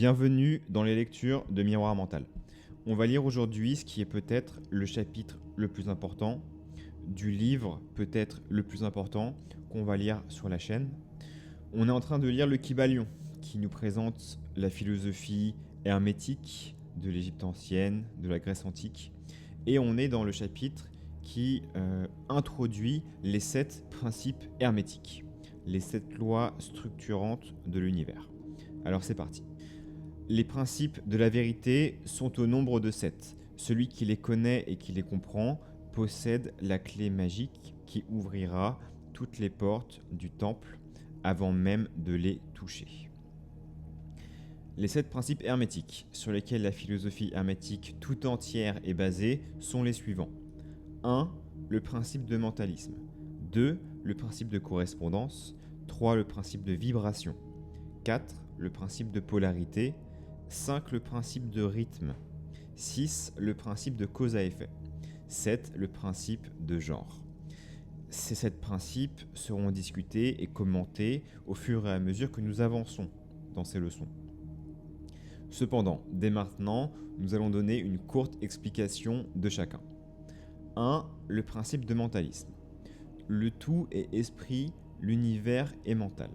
Bienvenue dans les lectures de Miroir Mental. On va lire aujourd'hui ce qui est peut-être le chapitre le plus important du livre peut-être le plus important qu'on va lire sur la chaîne. On est en train de lire le Kybalion qui nous présente la philosophie hermétique de l'Égypte ancienne, de la Grèce antique. Et on est dans le chapitre qui introduit les 7 principes hermétiques, les 7 lois structurantes de l'univers. Alors c'est parti. Les principes de la vérité sont au nombre de 7. Celui qui les connaît et qui les comprend possède la clé magique qui ouvrira toutes les portes du temple avant même de les toucher. Les 7 principes hermétiques sur lesquels la philosophie hermétique tout entière est basée sont les suivants. 1. Le principe de mentalisme. 2. Le principe de correspondance. 3. Le principe de vibration. 4. Le principe de polarité. 5. Le principe de rythme. 6. Le principe de cause à effet. 7. Le principe de genre. Ces 7 principes seront discutés et commentés au fur et à mesure que nous avançons dans ces leçons. Cependant, dès maintenant, nous allons donner une courte explication de chacun. 1. Le principe de mentalisme. Le tout est esprit, l'univers est mental.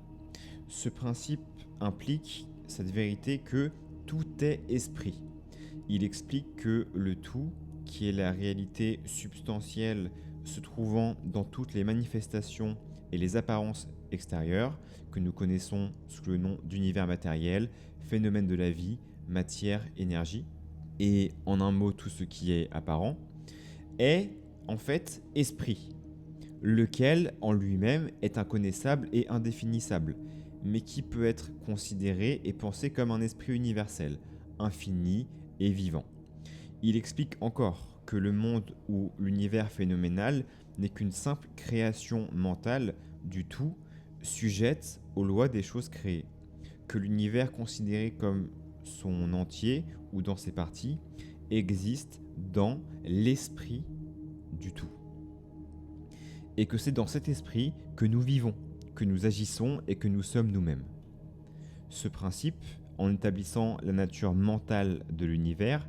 Ce principe implique cette vérité que tout est esprit. Il explique que le tout, qui est la réalité substantielle se trouvant dans toutes les manifestations et les apparences extérieures que nous connaissons sous le nom d'univers matériel, phénomène de la vie, matière, énergie, et en un mot tout ce qui est apparent, est en fait esprit, lequel en lui-même est inconnaissable et indéfinissable, mais qui peut être considéré et pensé comme un esprit universel, infini et vivant. Il explique encore que le monde ou l'univers phénoménal n'est qu'une simple création mentale du tout, sujette aux lois des choses créées, que l'univers considéré comme son entier ou dans ses parties existe dans l'esprit du tout. Et que c'est dans cet esprit que nous vivons, que nous agissons et que nous sommes nous-mêmes. Ce principe, en établissant la nature mentale de l'univers,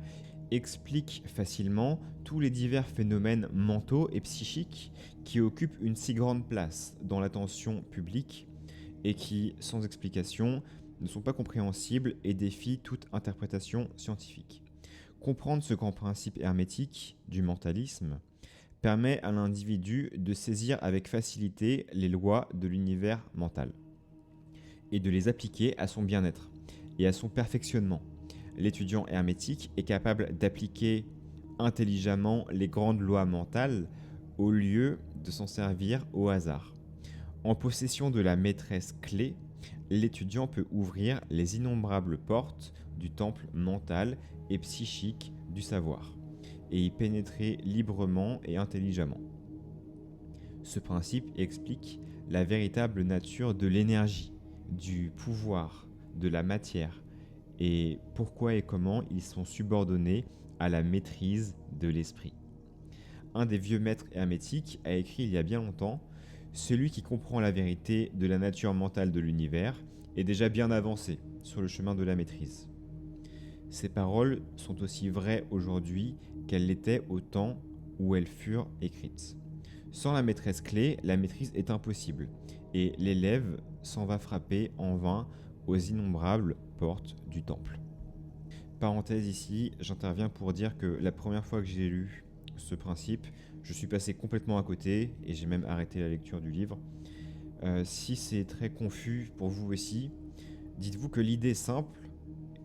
explique facilement tous les divers phénomènes mentaux et psychiques qui occupent une si grande place dans l'attention publique et qui, sans explication, ne sont pas compréhensibles et défient toute interprétation scientifique. Comprendre ce grand principe hermétique du mentalisme permet à l'individu de saisir avec facilité les lois de l'univers mental et de les appliquer à son bien-être et à son perfectionnement. L'étudiant hermétique est capable d'appliquer intelligemment les grandes lois mentales au lieu de s'en servir au hasard. En possession de la maîtresse clé, l'étudiant peut ouvrir les innombrables portes du temple mental et psychique du savoir et y pénétrer librement et intelligemment. Ce principe explique la véritable nature de l'énergie, du pouvoir, de la matière, et pourquoi et comment ils sont subordonnés à la maîtrise de l'esprit. Un des vieux maîtres hermétiques a écrit il y a bien longtemps « Celui qui comprend la vérité de la nature mentale de l'univers est déjà bien avancé sur le chemin de la maîtrise. » Ces paroles sont aussi vraies aujourd'hui qu'elles l'étaient au temps où elles furent écrites. Sans la maîtresse clé, la maîtrise est impossible, et l'élève s'en va frapper en vain aux innombrables portes du temple. Parenthèse ici, j'interviens pour dire que la première fois que j'ai lu ce principe, je suis passé complètement à côté et j'ai même arrêté la lecture du livre. Si c'est très confus pour vous aussi, dites-vous que l'idée simple,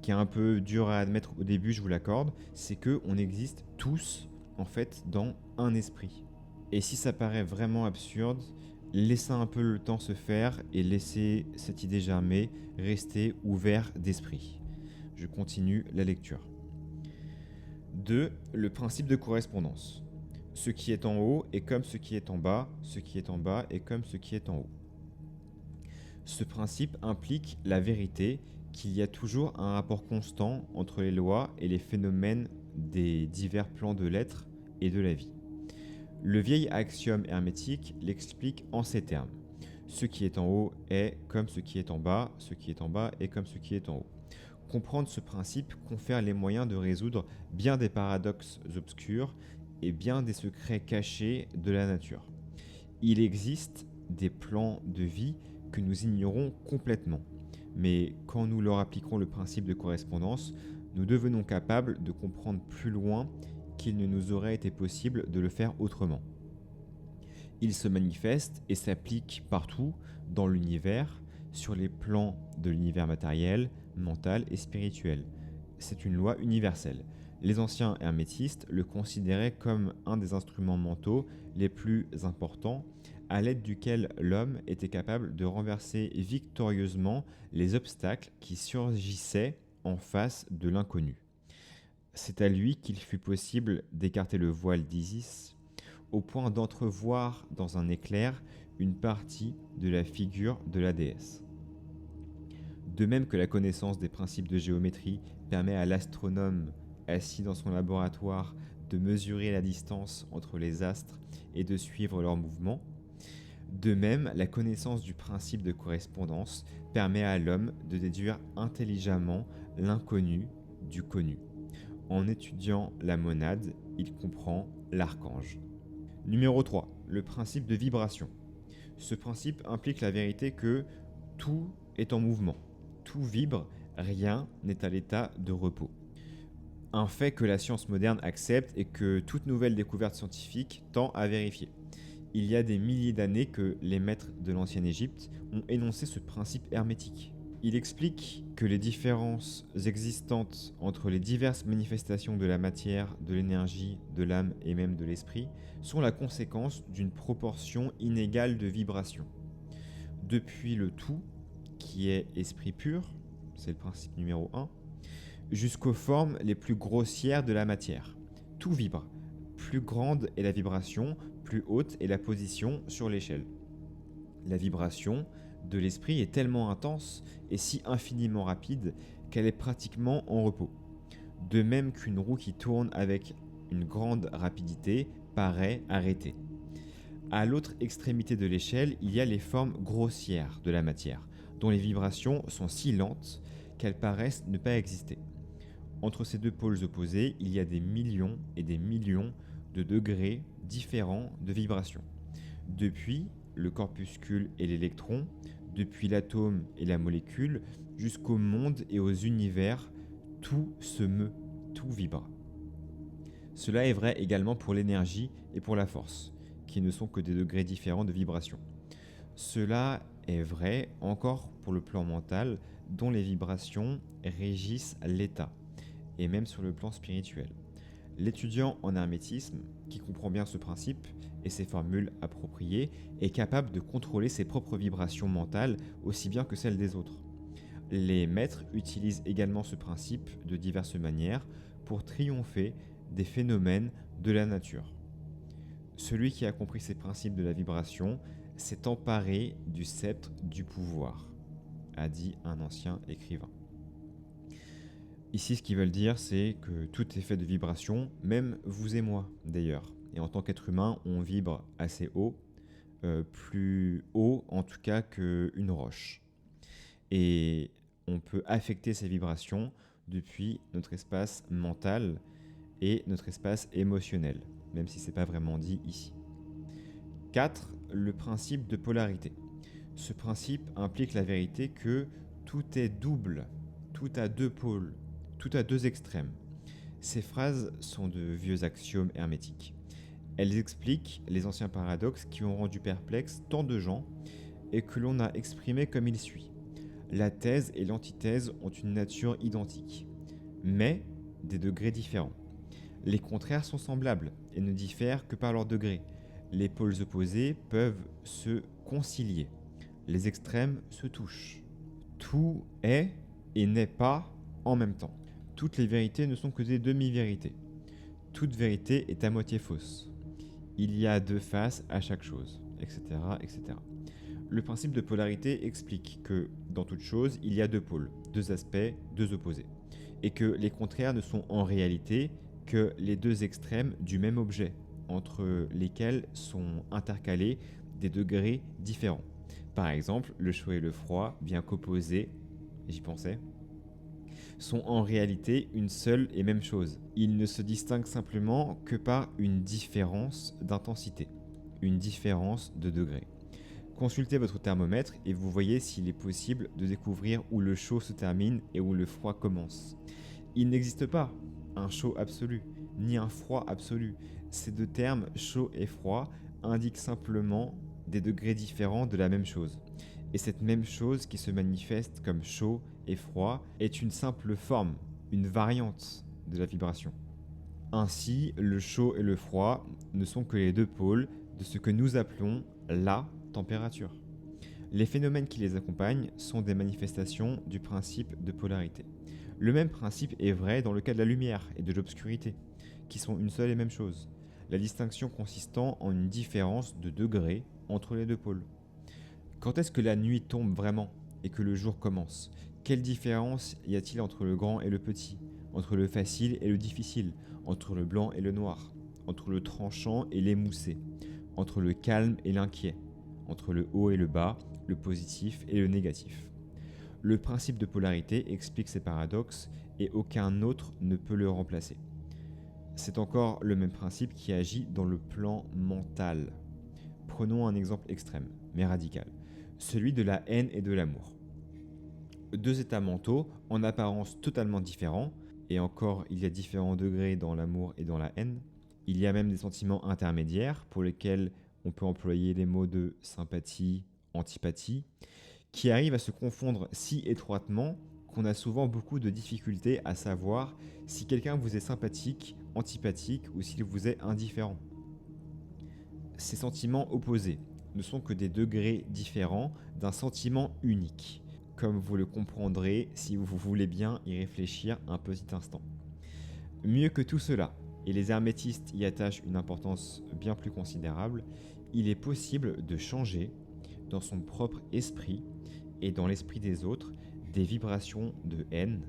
qui est un peu dure à admettre au début, je vous l'accorde, c'est qu'on existe tous en fait dans un esprit. Et si ça paraît vraiment absurde, laissez un peu le temps se faire et laissez cette idée germer, restez ouvert d'esprit. Je continue la lecture. 2. Le principe de correspondance. Ce qui est en haut est comme ce qui est en bas, ce qui est en bas est comme ce qui est en haut. Ce principe implique la vérité qu'il y a toujours un rapport constant entre les lois et les phénomènes des divers plans de l'être et de la vie. Le vieil axiome hermétique l'explique en ces termes. Ce qui est en haut est comme ce qui est en bas, ce qui est en bas est comme ce qui est en haut. Comprendre ce principe confère les moyens de résoudre bien des paradoxes obscurs et bien des secrets cachés de la nature. Il existe des plans de vie que nous ignorons complètement, mais quand nous leur appliquerons le principe de correspondance, nous devenons capables de comprendre plus loin qu'il ne nous aurait été possible de le faire autrement. Il se manifeste et s'applique partout dans l'univers, sur les plans de l'univers matériel, mental et spirituel. C'est une loi universelle. Les anciens hermétistes le considéraient comme un des instruments mentaux les plus importants, à l'aide duquel l'homme était capable de renverser victorieusement les obstacles qui surgissaient en face de l'inconnu. C'est à lui qu'il fut possible d'écarter le voile d'Isis, au point d'entrevoir dans un éclair une partie de la figure de la déesse. De même que la connaissance des principes de géométrie permet à l'astronome assis dans son laboratoire de mesurer la distance entre les astres et de suivre leurs mouvements, de même la connaissance du principe de correspondance permet à l'homme de déduire intelligemment l'inconnu du connu. En étudiant la monade, il comprend l'archange. Numéro 3. Le principe de vibration. Ce principe implique la vérité que tout est en mouvement. Tout vibre, rien n'est à l'état de repos. Un fait que la science moderne accepte et que toute nouvelle découverte scientifique tend à vérifier. Il y a des milliers d'années que les maîtres de l'ancienne Égypte ont énoncé ce principe hermétique. Il explique que les différences existantes entre les diverses manifestations de la matière, de l'énergie, de l'âme et même de l'esprit sont la conséquence d'une proportion inégale de vibrations. Depuis le tout, qui est esprit pur, c'est le principe numéro 1, jusqu'aux formes les plus grossières de la matière. Tout vibre. Plus grande est la vibration, plus haute est la position sur l'échelle. La vibration de l'esprit est tellement intense et si infiniment rapide qu'elle est pratiquement en repos. De même qu'une roue qui tourne avec une grande rapidité paraît arrêtée. À l'autre extrémité de l'échelle, il y a les formes grossières de la matière, dont les vibrations sont si lentes qu'elles paraissent ne pas exister. Entre ces deux pôles opposés, il y a des millions et des millions de degrés différents de vibrations. Depuis le corpuscule et l'électron, depuis l'atome et la molécule, jusqu'au monde et aux univers, tout se meut, tout vibre. Cela est vrai également pour l'énergie et pour la force, qui ne sont que des degrés différents de vibration. Cela est vrai encore pour le plan mental, dont les vibrations régissent l'état, et même sur le plan spirituel. L'étudiant en hermétisme, qui comprend bien ce principe et ses formules appropriées, est capable de contrôler ses propres vibrations mentales aussi bien que celles des autres. Les maîtres utilisent également ce principe de diverses manières pour triompher des phénomènes de la nature. Celui qui a compris ces principes de la vibration s'est emparé du sceptre du pouvoir, a dit un ancien écrivain. Ici, ce qu'ils veulent dire, c'est que tout est fait de vibrations, même vous et moi d'ailleurs. Et en tant qu'être humain, on vibre assez haut, plus haut en tout cas qu'une roche. Et on peut affecter ces vibrations depuis notre espace mental et notre espace émotionnel, même si ce n'est pas vraiment dit ici. 4. Le principe de polarité. Ce principe implique la vérité que tout est double, tout a deux pôles, tout a deux extrêmes. Ces phrases sont de vieux axiomes hermétiques. Elles expliquent les anciens paradoxes qui ont rendu perplexes tant de gens et que l'on a exprimés comme il suit. La thèse et l'antithèse ont une nature identique, mais des degrés différents. Les contraires sont semblables et ne diffèrent que par leur degré. Les pôles opposés peuvent se concilier. Les extrêmes se touchent. Tout est et n'est pas en même temps. Toutes les vérités ne sont que des demi-vérités. Toute vérité est à moitié fausse. Il y a deux faces à chaque chose, etc., etc. Le principe de polarité explique que, dans toute chose, il y a deux pôles, deux aspects, deux opposés, et que les contraires ne sont en réalité que les deux extrêmes du même objet, entre lesquels sont intercalés des degrés différents. Par exemple, le chaud et le froid, bien qu'opposés, j'y pensais, sont en réalité une seule et même chose. Ils ne se distinguent simplement que par une différence d'intensité, une différence de degré. Consultez votre thermomètre et vous voyez s'il est possible de découvrir où le chaud se termine et où le froid commence. Il n'existe pas un chaud absolu, ni un froid absolu. Ces deux termes, chaud et froid, indiquent simplement des degrés différents de la même chose. Et cette même chose qui se manifeste comme chaud et froid est une simple forme, une variante de la vibration. Ainsi, le chaud et le froid ne sont que les deux pôles de ce que nous appelons la température. Les phénomènes qui les accompagnent sont des manifestations du principe de polarité. Le même principe est vrai dans le cas de la lumière et de l'obscurité, qui sont une seule et même chose, la distinction consistant en une différence de degré entre les deux pôles. Quand est-ce que la nuit tombe vraiment et que le jour commence? Quelle différence y a-t-il entre le grand et le petit, entre le facile et le difficile, entre le blanc et le noir, entre le tranchant et l'émoussé, entre le calme et l'inquiet, entre le haut et le bas, le positif et le négatif? Le principe de polarité explique ces paradoxes et aucun autre ne peut le remplacer. C'est encore le même principe qui agit dans le plan mental. Prenons un exemple extrême, mais radical, celui de la haine et de l'amour. Deux états mentaux, en apparence totalement différents, et encore il y a différents degrés dans l'amour et dans la haine. Il y a même des sentiments intermédiaires pour lesquels on peut employer les mots de sympathie, antipathie, qui arrivent à se confondre si étroitement qu'on a souvent beaucoup de difficultés à savoir si quelqu'un vous est sympathique, antipathique ou s'il vous est indifférent. Ces sentiments opposés ne sont que des degrés différents d'un sentiment unique, comme vous le comprendrez si vous voulez bien y réfléchir un petit instant. Mieux que tout cela, et les hermétistes y attachent une importance bien plus considérable, il est possible de changer, dans son propre esprit et dans l'esprit des autres, des vibrations de haine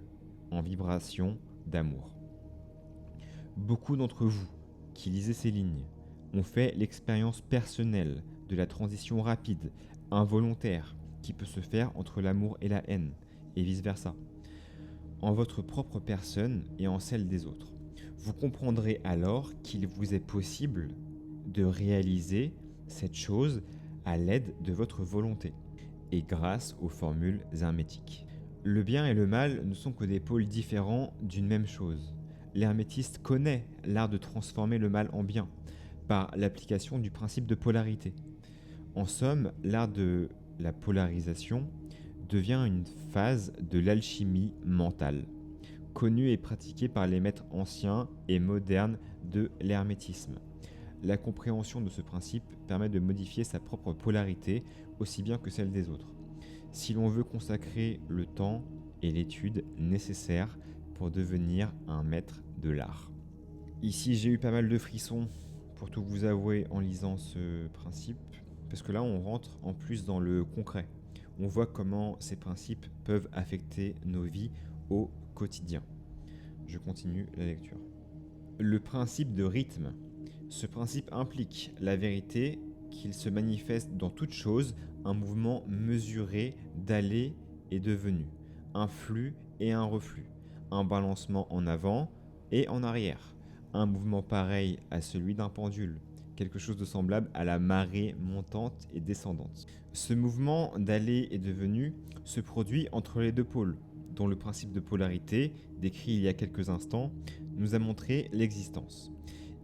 en vibrations d'amour. Beaucoup d'entre vous qui lisez ces lignes ont fait l'expérience personnelle de la transition rapide, involontaire, qui peut se faire entre l'amour et la haine, et vice-versa, en votre propre personne et en celle des autres. Vous comprendrez alors qu'il vous est possible de réaliser cette chose à l'aide de votre volonté et grâce aux formules hermétiques. Le bien et le mal ne sont que des pôles différents d'une même chose. L'hermétiste connaît l'art de transformer le mal en bien par l'application du principe de polarité. En somme, l'art de la polarisation devient une phase de l'alchimie mentale, connue et pratiquée par les maîtres anciens et modernes de l'hermétisme. La compréhension de ce principe permet de modifier sa propre polarité aussi bien que celle des autres, si l'on veut consacrer le temps et l'étude nécessaires pour devenir un maître de l'art. Ici, j'ai eu pas mal de frissons, pour tout vous avouer, en lisant ce principe, parce que là, on rentre en plus dans le concret. On voit comment ces principes peuvent affecter nos vies au quotidien. Je continue la lecture. Le principe de rythme. Ce principe implique la vérité qu'il se manifeste dans toute chose un mouvement mesuré d'aller et de venue, un flux et un reflux, un balancement en avant et en arrière, un mouvement pareil à celui d'un pendule, quelque chose de semblable à la marée montante et descendante. Ce mouvement d'aller et de venue se produit entre les deux pôles, dont le principe de polarité, décrit il y a quelques instants, nous a montré l'existence.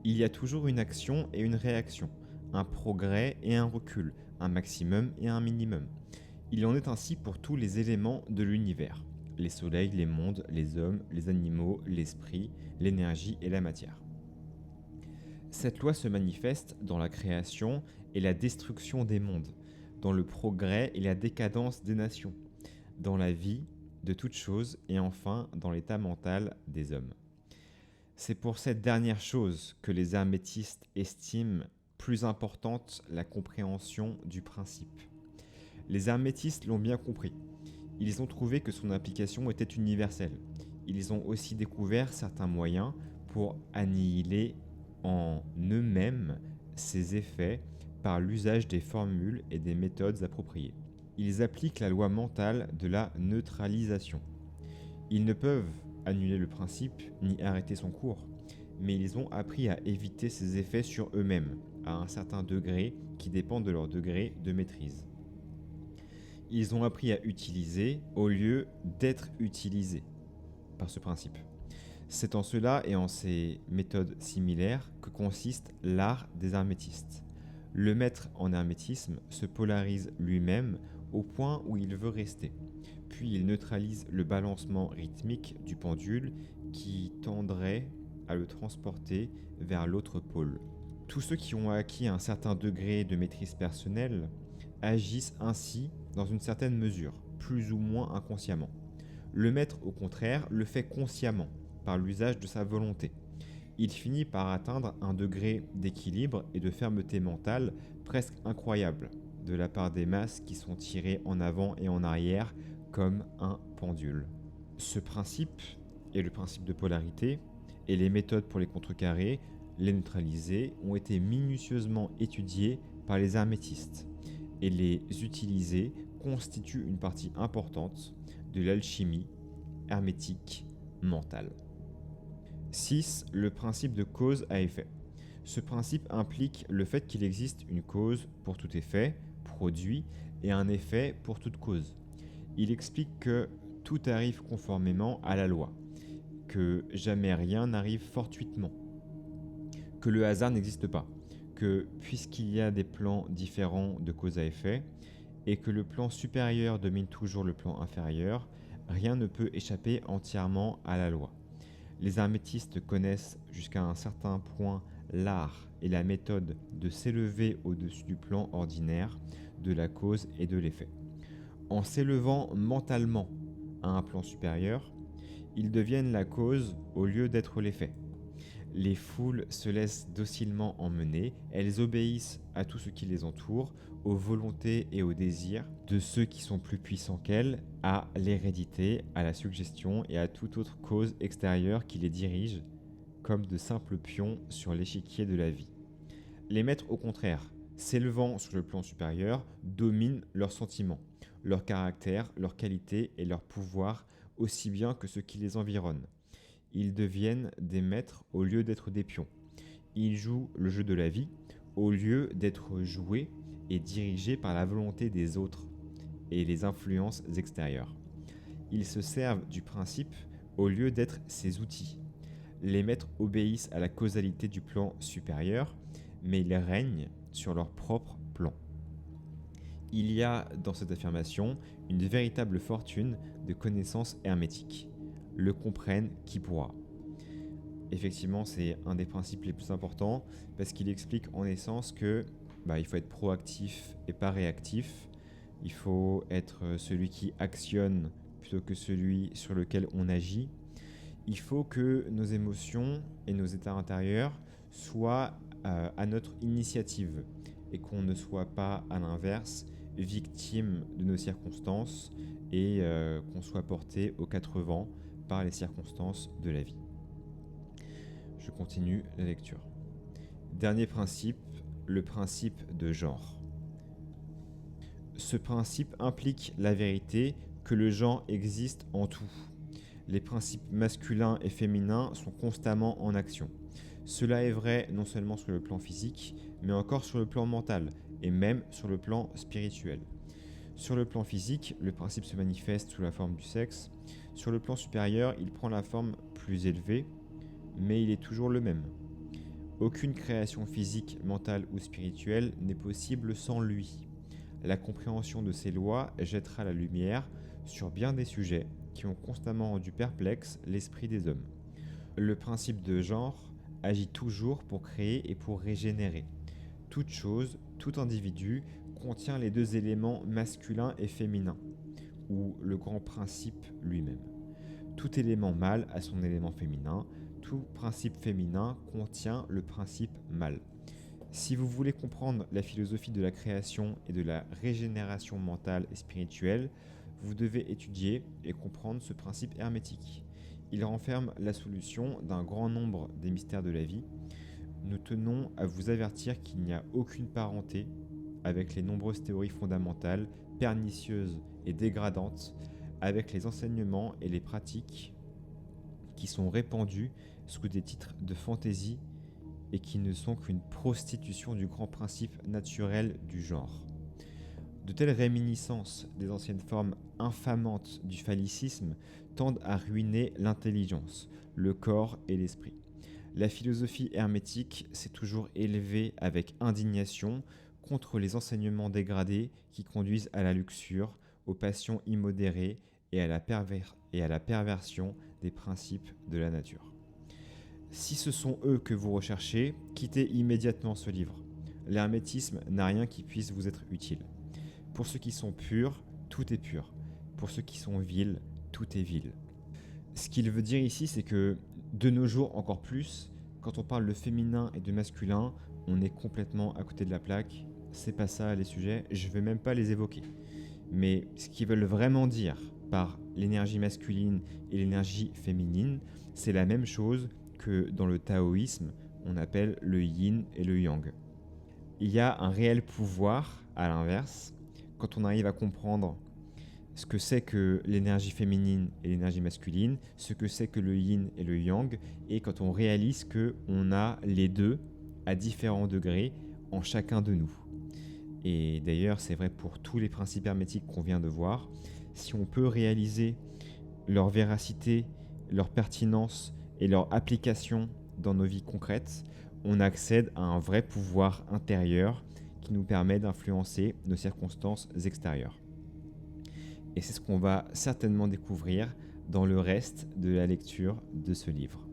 Il y a toujours une action et une réaction, un progrès et un recul, un maximum et un minimum. Il en est ainsi pour tous les éléments de l'univers, les soleils, les mondes, les hommes, les animaux, l'esprit, l'énergie et la matière. Cette loi se manifeste dans la création et la destruction des mondes, dans le progrès et la décadence des nations, dans la vie de toutes choses et enfin dans l'état mental des hommes. C'est pour cette dernière chose que les hermétistes estiment plus importante la compréhension du principe. Les hermétistes l'ont bien compris. Ils ont trouvé que son application était universelle. Ils ont aussi découvert certains moyens pour annihiler en eux-mêmes ces effets par l'usage des formules et des méthodes appropriées. Ils appliquent la loi mentale de la neutralisation. Ils ne peuvent annuler le principe ni arrêter son cours, mais ils ont appris à éviter ses effets sur eux-mêmes, à un certain degré qui dépend de leur degré de maîtrise. Ils ont appris à utiliser au lieu d'être utilisés par ce principe. C'est en cela et en ces méthodes similaires que consiste l'art des hermétistes. Le maître en hermétisme se polarise lui-même au point où il veut rester, puis il neutralise le balancement rythmique du pendule qui tendrait à le transporter vers l'autre pôle. Tous ceux qui ont acquis un certain degré de maîtrise personnelle agissent ainsi dans une certaine mesure, plus ou moins inconsciemment. Le maître, au contraire, le fait consciemment, par l'usage de sa volonté. Il finit par atteindre un degré d'équilibre et de fermeté mentale presque incroyable de la part des masses qui sont tirées en avant et en arrière comme un pendule. Ce principe est le principe de polarité et les méthodes pour les contrecarrer, les neutraliser, ont été minutieusement étudiées par les hermétistes et les utiliser constitue une partie importante de l'alchimie hermétique mentale. 6. Le principe de cause à effet. Ce principe implique le fait qu'il existe une cause pour tout effet, produit, et un effet pour toute cause. Il explique que tout arrive conformément à la loi, que jamais rien n'arrive fortuitement, que le hasard n'existe pas, que puisqu'il y a des plans différents de cause à effet, et que le plan supérieur domine toujours le plan inférieur, rien ne peut échapper entièrement à la loi. Les hermétistes connaissent jusqu'à un certain point l'art et la méthode de s'élever au-dessus du plan ordinaire de la cause et de l'effet. En s'élevant mentalement à un plan supérieur, ils deviennent la cause au lieu d'être l'effet. Les foules se laissent docilement emmener, elles obéissent à tout ce qui les entoure, aux volontés et aux désirs de ceux qui sont plus puissants qu'elles, à l'hérédité, à la suggestion et à toute autre cause extérieure qui les dirige, comme de simples pions sur l'échiquier de la vie. Les maîtres, au contraire, s'élevant sur le plan supérieur, dominent leurs sentiments, leur caractère, leurs qualités et leur pouvoir, aussi bien que ce qui les environne. Ils deviennent des maîtres au lieu d'être des pions. Ils jouent le jeu de la vie au lieu d'être joués et dirigés par la volonté des autres et les influences extérieures. Ils se servent du principe au lieu d'être ses outils. Les maîtres obéissent à la causalité du plan supérieur, mais ils règnent sur leur propre plan. Il y a dans cette affirmation une véritable fortune de connaissances hermétiques. Le comprenne qui pourra. Effectivement, c'est un des principes les plus importants parce qu'il explique en essence que il faut être proactif et pas réactif. Il faut être celui qui actionne plutôt que celui sur lequel on agit. Il faut que nos émotions et nos états intérieurs soient à notre initiative et qu'on ne soit pas, à l'inverse, victime de nos circonstances et qu'on soit porté aux quatre vents par les circonstances de la vie. Je continue la lecture. Dernier principe, le principe de genre. Ce principe implique la vérité que le genre existe en tout. Les principes masculins et féminins sont constamment en action. Cela est vrai non seulement sur le plan physique, mais encore sur le plan mental et même sur le plan spirituel. Sur le plan physique, le principe se manifeste sous la forme du sexe. Sur le plan supérieur, il prend la forme plus élevée, mais il est toujours le même. Aucune création physique, mentale ou spirituelle n'est possible sans lui. La compréhension de ces lois jettera la lumière sur bien des sujets qui ont constamment rendu perplexe l'esprit des hommes. Le principe de genre agit toujours pour créer et pour régénérer. Toute chose, tout individu contient les deux éléments masculin et féminin, ou le grand principe lui-même. Tout élément mâle a son élément féminin, tout principe féminin contient le principe mâle. Si vous voulez comprendre la philosophie de la création et de la régénération mentale et spirituelle, vous devez étudier et comprendre ce principe hermétique. Il renferme la solution d'un grand nombre des mystères de la vie. Nous tenons à vous avertir qu'il n'y a aucune parenté avec les nombreuses théories fondamentales, pernicieuses et dégradantes avec les enseignements et les pratiques qui sont répandus sous des titres de fantaisie et qui ne sont qu'une prostitution du grand principe naturel du genre. De telles réminiscences des anciennes formes infamantes du phallicisme tendent à ruiner l'intelligence, le corps et l'esprit. La philosophie hermétique s'est toujours élevée avec indignation contre les enseignements dégradés qui conduisent à la luxure, aux passions immodérées et à la perversion des principes de la nature. Si ce sont eux que vous recherchez, quittez immédiatement ce livre. L'hermétisme n'a rien qui puisse vous être utile. Pour ceux qui sont purs, tout est pur. Pour ceux qui sont vils, tout est vil. Ce qu'il veut dire ici, c'est que de nos jours encore plus, quand on parle de féminin et de masculin, on est complètement à côté de la plaque. C'est pas ça les sujets, je vais même pas les évoquer. Mais ce qu'ils veulent vraiment dire par l'énergie masculine et l'énergie féminine, c'est la même chose que dans le taoïsme, on appelle le yin et le yang. Il y a un réel pouvoir, à l'inverse, quand on arrive à comprendre ce que c'est que l'énergie féminine et l'énergie masculine, ce que c'est que le yin et le yang, et quand on réalise qu'on a les deux à différents degrés en chacun de nous. Et d'ailleurs, c'est vrai pour tous les principes hermétiques qu'on vient de voir. Si on peut réaliser leur véracité, leur pertinence et leur application dans nos vies concrètes, on accède à un vrai pouvoir intérieur qui nous permet d'influencer nos circonstances extérieures. Et c'est ce qu'on va certainement découvrir dans le reste de la lecture de ce livre.